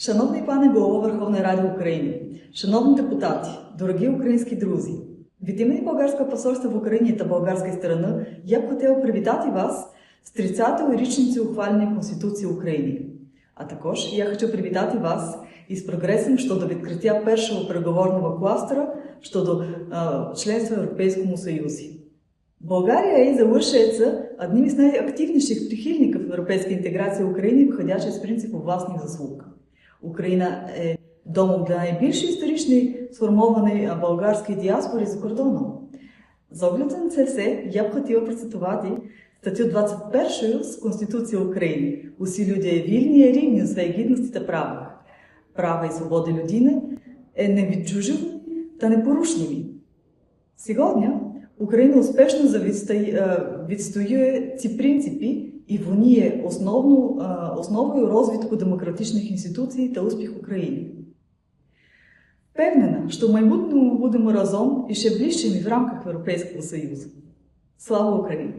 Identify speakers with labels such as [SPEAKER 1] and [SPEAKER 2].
[SPEAKER 1] Шановний пане Голово Верховної Ради України, шановні депутати, дорогі українські друзі, від імені Болгарського посольства в Україні та болгарської сторони я б хотіла привітати вас з 30-ю річницею ухвалення Конституції України. А також я хочу привітати вас із прогресом щодо відкриття першого переговорного кластера щодо членства в Європейському Союзі. Болгарія і залишається одним із найактивніших прихильників європейської інтеграції України, виходячи з принципу власних заслуг. Україна є домом для найбільшої історичної сформованої болгарської діаспори за кордоном. З огляду на це все, я б хотіла процитувати статтю 21 з Конституції України. Усі люди є вільні і рівні у своїй гідності та правах. Права і свободи людини є невідчужені та непорушними. Сьогодні Україна успішно відстоює ці принципи, і вони є основою розвитку демократичних інституцій та успіху України. Впевнена, що в майбутньому будемо разом і ще ближчими в рамках Європейського Союзу. Слава Україні!